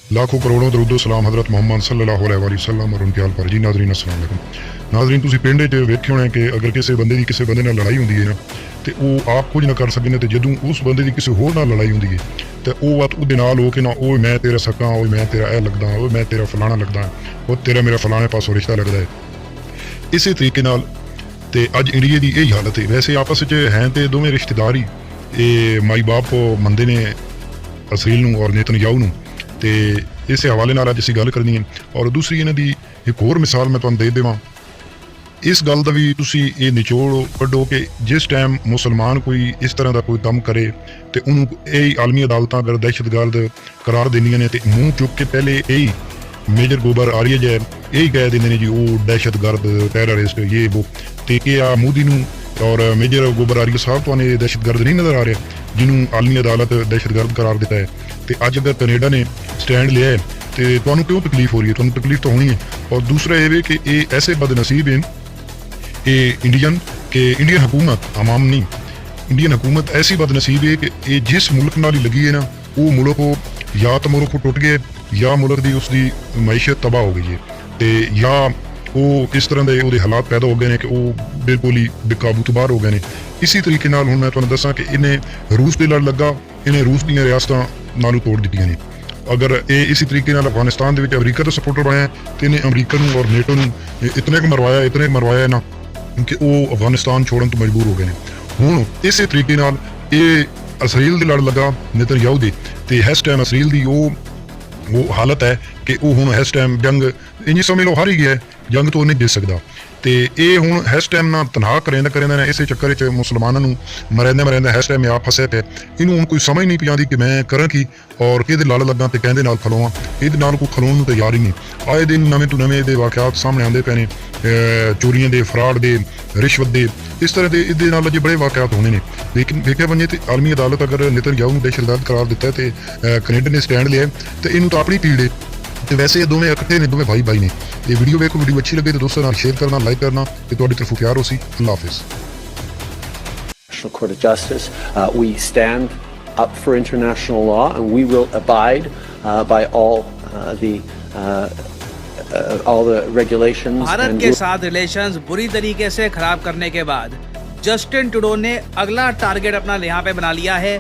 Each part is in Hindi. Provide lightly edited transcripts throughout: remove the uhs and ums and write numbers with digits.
लाखों करोड़ों दरूदो सलाम हज़रत मुहम्मद सल्लल्लाहु अलैहि वसल्लम और उनके आल पर। जी नाज़रीन अस्सलाम वालेकुम। नाज़रीन तुसीं पिंड च वेखे होने कि अगर किसी बंदे की किसी बंदे नाल लड़ाई हुंदी है ना ते वो आप कुछ ना कर सकदे, ते जदों उस बंदे की किसी होर नाल लड़ाई हुंदी है ते वो बात उहदे नाल हो के ना ओए मैं तेरा सका, ओए मैं तेरा ए लगदा, ओए मैं तेरा फलाना लगदा, ओ तेरा मेरा फलाने पासों रिश्ता लगदा है। इसी तरीके नाल ते अज इंडिया की यही हालत है। वैसे आपस च हैं ते दोवें रिश्तेदार ही, ये माई बाप मनदे ने इसराइल नूं और नेतन्याहू नूं, ते इस हवाले नाल अज असीं गल करनी है। और दूसरी इन्हां दी एक होर मिसाल मैं तुहानूं दे देवां, इस गल दा भी तुसीं ये निचोड़ कड्डो कि जिस टाइम मुसलमान कोई इस तरह का कोई काम करे तो उन्होंने यही आलमी अदालतां अगर दहशतगर्द करार देंदियां ने, ते मूँह चुक के पहले यही मेजर गोबर आर्यज है यही कह देंगे ने जी वो दहशतगर्द टैररिस्ट ये वो, तो क्या मोदी नूं और मेजर गोबर आर्य साहब तो दहशतगर्द नहीं नज़र आ रहा जिन्होंने आलमी अदालत दहशतगर्द करार दिता है। तो अज अगर कनेडा ने स्टैंड लिया है तो तुहानूं क्यों तकलीफ हो रही है? तुहानूं तकलीफ तो होनी है। और दूसरा ये कि ये ऐसे बदनसीब हैं ये इंडियन के इंडियन हुकूमत आवाम नहीं, इंडियन हुकूमत ऐसी बदनसीब है कि ये जिस मुल्क नाल ही लगी है ना वो मुल्क को या तो मुल्क को टुट गए या मुल्क की उसकी मैशत तबाह हो गई है, तो या वो इस तरह के वो हालात पैदा हो गए हैं कि वो बिल्कुल ही बेकाबू तो बाहर हो गए हैं। इसी तरीके नाल हुण मैं तुहानूं दसां कि इन्हें रूस के लड़ लगा, इन्हें रूस दी रियासतां नालों तोड़ दित्तियां ने। अगर ये इसी तरीके नाल अफगानिस्तान दे विच अमरीका का सपोर्टर बनाया तो इन्हें अमरीका नूं और नेटो नूं इतने को मरवाया ना कि वो अफगानिस्तान छोड़न तो मजबूर हो गए हैं। हुण इस तरीके नाल ये इसराइल दे लड़ लगा नेतन्याहू दे, ते इस टाइम इसराइल दी वो हालत है कि वो हुण इस टाइम जंग इंज समझ लो हार ही गया है, जंग तो नहीं जित सकता। तो ये हुण इस टाइम ना तनहा करेंदा ना इस चक्कर च मुसलमानों नूं मरेंदा इस टाइम आप फसे पे, इनू हुण कोई समझ नहीं पी आती कि मैं करा की और कि लड़ लगा तो कहते नाल खलोवां, ये नाल कोई खलोण नूं तैयार ही नहीं। आए दिन नवें तो नवें दे वाक़यात सामने आते पे ने, चोरियां दे, फ्रॉड दे, रिश्वत दे, इस तरह के इहदे नाल अजे बड़े वाक़यात होने ने। लेकिन वेख्या बने तो आलमी अदालत अगर नेतन्याहू नूं दहशतगर्द करार दिता है तो कनेडा ने स्टैंड लिया तो इनू तो अपनी पीड़ है। तो वैसे ये दोवें इकट्ठे ने, दोवें भाई भाई ने। ये वीडियो वेखो, वीडियो अच्छी लगे तो दोस्तों नाल शेयर करना, लाइक करना, ते तुहाडी तरफों प्यार हो सी। अल्लाह हाफिज़। International Court of Justice. We stand up for international law and we will abide by all the regulations. Bharat के साथ रिलेशंस बुरी तरीके से खराब करने के बाद जस्टिन ट्रूडो ने अगला टारगेट अपना यहाँ पे बना लिया है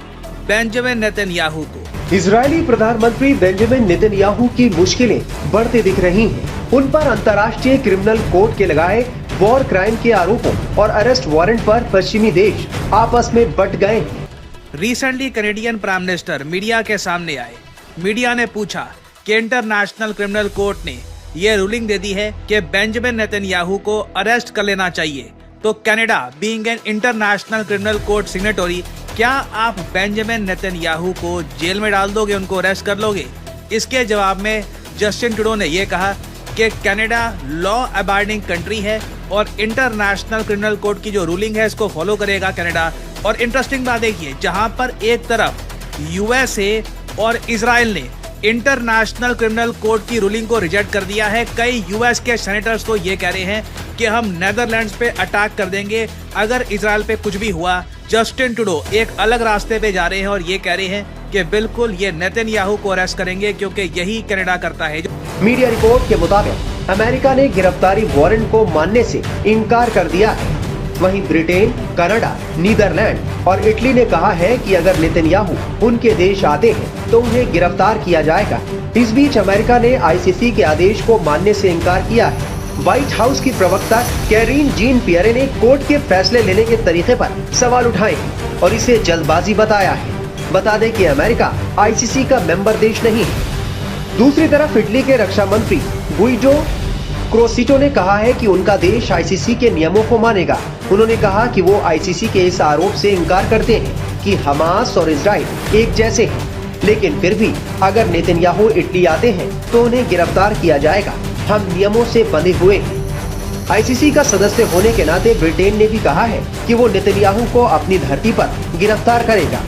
बेंजामिन नेतन्याहू को। इजरायली प्रधानमंत्री बेंजामिन नेतन्याहू की मुश्किलें बढ़ती दिख रही हैं। उन पर अंतर्राष्ट्रीय क्रिमिनल कोर्ट के लगाए वॉर क्राइम के आरोपों और अरेस्ट वारंट पर पश्चिमी देश आपस में बंट गए हैं। Recently Canadian prime minister media के सामने आए। मीडिया ने पूछा कि इंटरनेशनल क्रिमिनल कोर्ट ने ये रूलिंग दे दी है कि बेंजामिन नेतन्याहू को अरेस्ट कर लेना चाहिए, तो Canada being an international criminal court signatory, क्या आप बेंजामिन नेतन्याहू को जेल में डाल दोगे, उनको अरेस्ट कर लोगे? इसके जवाब में जस्टिन ट्रूडो ने यह कहा कि कनाडा लॉ अबाइडिंग कंट्री है और इंटरनेशनल क्रिमिनल कोर्ट की जो रूलिंग है इसको फॉलो करेगा कनाडा। और इंटरेस्टिंग बात देखिए, जहां पर एक तरफ यूएसए और इजराइल ने इंटरनेशनल क्रिमिनल कोर्ट की रूलिंग को रिजेक्ट कर दिया है, कई यूएस के सेनेटर्स तो ये कह रहे हैं कि हम नेदरलैंड्स पे अटैक कर देंगे अगर इजराइल पे कुछ भी हुआ। जस्टिन ट्रूडो एक अलग रास्ते पे जा रहे हैं और ये कह रहे हैं कि बिल्कुल ये नेतन्याहू को अरेस्ट करेंगे क्योंकि यही कनाडा करता है। मीडिया रिपोर्ट के मुताबिक अमेरिका ने गिरफ्तारी वारंट को मानने से इनकार कर दिया है। वहीं ब्रिटेन, कनाडा, नीदरलैंड और इटली ने कहा है कि अगर नेतन्याहू उनके देश आते हैं तो उन्हें गिरफ्तार किया जाएगा। इस बीच अमेरिका ने आईसीसी के आदेश को मानने से इनकार किया है। व्हाइट हाउस की प्रवक्ता कैरीन जीन पियरे ने कोर्ट के फैसले लेने के तरीके पर सवाल उठाए और इसे जल्दबाजी बताया है। बता दें कि अमेरिका आईसीसी का मेंबर देश नहीं है। दूसरी तरफ इटली के रक्षा मंत्री गुइडो क्रोसिटो ने कहा है कि उनका देश आईसीसी के नियमों को मानेगा। उन्होंने कहा कि वो आईसीसी के इस आरोप से इनकार करते हैं कि हमास और इजराइल एक जैसे हैं, लेकिन फिर भी अगर नेतन्याहू इटली आते हैं तो उन्हें गिरफ्तार किया जाएगा। हम नियमों से बंधे हुए हैं। आईसीसी का सदस्य होने के नाते ब्रिटेन ने भी कहा है कि वो नेतन्याहू को अपनी धरती पर गिरफ्तार करेगा।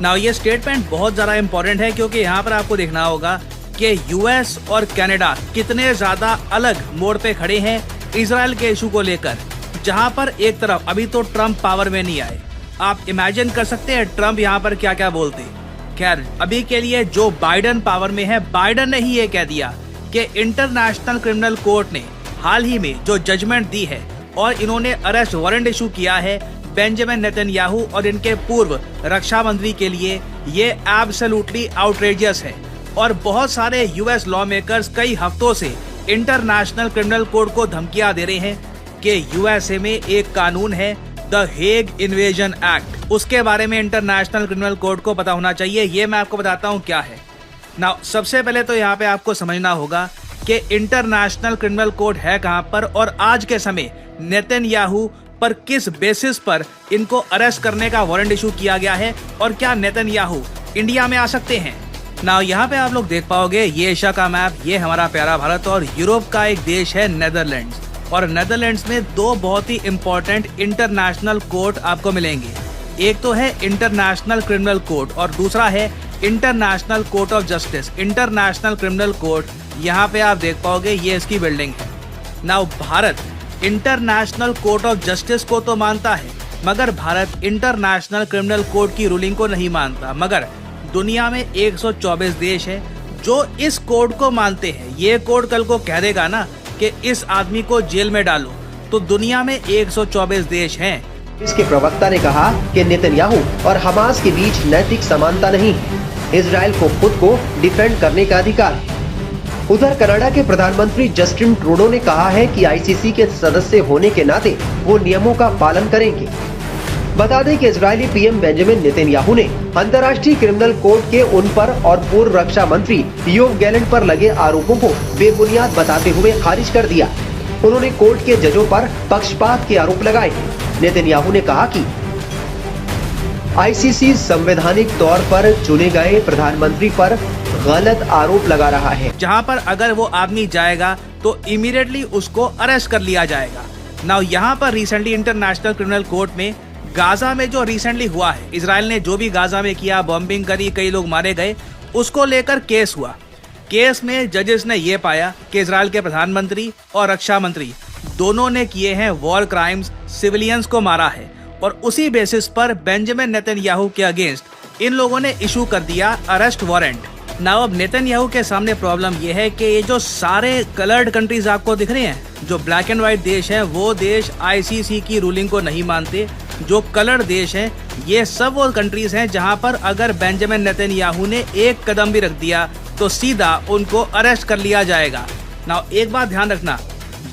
नाउ ये स्टेटमेंट बहुत ज्यादा इंपॉर्टेंट है क्योंकि यहाँ पर आपको देखना होगा कि यूएस और कनाडा कितने ज्यादा अलग मोड़ पे खड़े हैं इजराइल के इशू को लेकर। जहां पर एक तरफ अभी तो ट्रम्प पावर में नहीं आए, आप इमेजिन कर सकते हैं ट्रम्प यहाँ पर क्या क्या बोलते। खैर अभी के लिए जो बाइडन पावर में है, बाइडन ने ही ये कह दिया कि इंटरनेशनल क्रिमिनल कोर्ट ने हाल ही में जो जजमेंट दी है और इन्होंने अरेस्ट वारंट इशू किया है बेंजामिन नेतन्याहू और इनके पूर्व रक्षा मंत्री के लिए, ये एब्सोल्युटली आउटरेजियस है। और बहुत सारे यूएस लॉ मेकर्स कई हफ्तों से इंटरनेशनल क्रिमिनल कोर्ट को धमकियां दे रहे हैं कि यूएसए में एक कानून है द हेग इन्वेजन एक्ट, उसके बारे में इंटरनेशनल क्रिमिनल कोर्ट को पता होना चाहिए। ये मैं आपको बताता हूँ क्या है। नाउ सबसे पहले तो यहाँ पे आपको समझना होगा कि इंटरनेशनल क्रिमिनल कोर्ट है कहाँ पर और आज के समय नेतन्याहू पर किस बेसिस पर इनको अरेस्ट करने का वारंट इशू किया गया है और क्या नेतन्याहू इंडिया में आ सकते हैं। नाउ यहाँ पे आप लोग देख पाओगे ये एशिया का मैप, ये हमारा प्यारा भारत और यूरोप का एक देश है नेदरलैंड्स। और नेदरलैंड्स में दो बहुत ही इंपॉर्टेंट इंटरनेशनल कोर्ट आपको मिलेंगे। एक तो है इंटरनेशनल क्रिमिनल कोर्ट और दूसरा है international court of justice. International criminal court यहाँ पे आप देख पाओगे, ये इसकी बिल्डिंग है। Now Bharat international court of justice को तो मानता है, मगर भारत इंटरनेशनल क्रिमिनल कोर्ट की रूलिंग को नहीं मानता। मगर दुनिया में 124 देश है जो इस कोर्ट को मानते हैं। ये कोर्ट कल को कह देगा ना कि इस आदमी को जेल में डालो, तो दुनिया में 124 देश हैं। इसके प्रवक्ता ने कहा कि नेतन्याहू और हमास के बीच नैतिक समानता नहीं है। इजराइल को खुद को डिफेंड करने का अधिकार है। उधर कनाडा के प्रधानमंत्री जस्टिन ट्रूडो ने कहा है कि आईसीसी के सदस्य होने के नाते वो नियमों का पालन करेंगे। बता दें कि इजरायली पीएम बेंजामिन नेतन्याहू ने अंतर्राष्ट्रीय क्रिमिनल कोर्ट के उन पर और पूर्व रक्षा मंत्री योव गैलेंट पर लगे आरोपों को बेबुनियाद बताते हुए खारिज कर दिया। उन्होंने कोर्ट के जजों पर पक्षपात के आरोप लगाए। नेतन्याहू ने कहा कि आईसीसी संवैधानिक तौर पर चुने गए प्रधानमंत्री पर गलत आरोप लगा रहा है, जहां पर अगर वो आदमी जाएगा तो इमीडिएटली उसको अरेस्ट कर लिया जाएगा। नाउ यहाँ पर रिसेंटली इंटरनेशनल क्रिमिनल कोर्ट में गाजा में जो रिसेंटली हुआ है, इजराइल ने जो भी गाजा में किया, बॉम्बिंग करी, कई लोग मारे गए, उसको लेकर केस हुआ। केस में जजेस ने ये पाया कि इजराइल के प्रधानमंत्री और रक्षा मंत्री दोनों ने किए हैं वॉर क्राइम्स, सिविलियंस को मारा है। और उसी बेसिस पर बेंजामिन नेतन्याहू के अगेंस्ट इन लोगों ने इशू कर दिया अरेस्ट वारंट। नाउ अब नेतन्याहू के सामने प्रॉब्लम ये है कि ये जो सारे कलर्ड कंट्रीज आपको दिख रहे हैं, जो ब्लैक एंड व्हाइट देश हैं, वो देश आईसीसी की रूलिंग को नहीं मानते। जो कलर्ड देश हैं, ये सब वो कंट्रीज हैं जहां पर अगर बेंजामिन नेतन्याहू ने एक कदम भी रख दिया तो सीधा उनको अरेस्ट कर लिया जाएगा। नाउ एक बात ध्यान रखना,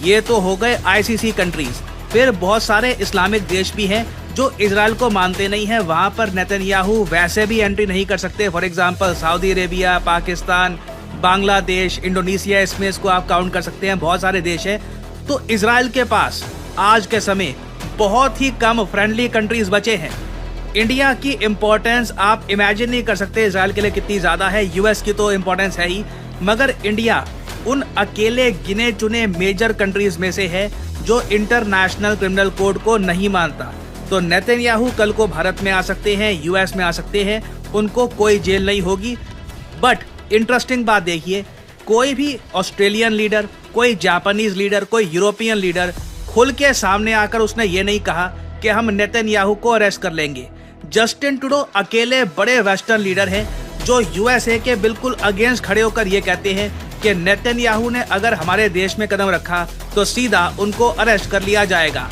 ये तो हो गए आईसीसी कंट्रीज, फिर बहुत सारे इस्लामिक देश भी हैं जो इजराइल को मानते नहीं है। वहां पर नेतन्याहू वैसे भी एंट्री नहीं कर सकते। For example Saudi Arabia, Pakistan, Bangladesh, Indonesia, इसमें इसको आप काउंट कर सकते हैं, बहुत सारे देश हैं। तो इजराइल के पास आज के समय बहुत ही कम फ्रेंडली कंट्रीज बचे हैं। इंडिया की इम्पोर्टेंस आप इमेजिन नहीं कर सकते इजराइल के लिए कितनी ज्यादा है। यूएस की तो इम्पोर्टेंस है ही, मगर इंडिया उन अकेले गिने चुने मेजर कंट्रीज में से है जो इंटरनेशनल क्रिमिनल कोड को नहीं मानता। तो नेतन्याहू कल को भारत में आ सकते हैं, यूएस में आ सकते हैं, उनको कोई जेल नहीं होगी। बट इंटरेस्टिंग बात देखिए, कोई भी ऑस्ट्रेलियन लीडर, कोई जापानीज लीडर, कोई यूरोपियन लीडर खुल के सामने आकर उसने ये नहीं कहा कि हम नेतन्याहू को अरेस्ट कर लेंगे। जस्टिन ट्रूडो अकेले बड़े वेस्टर्न लीडर हैं जो यूएसए के बिल्कुल अगेंस्ट खड़े होकर ये कहते हैं कि नेतन्याहू ने अगर हमारे देश में कदम रखा तो सीधा उनको अरेस्ट कर लिया जाएगा।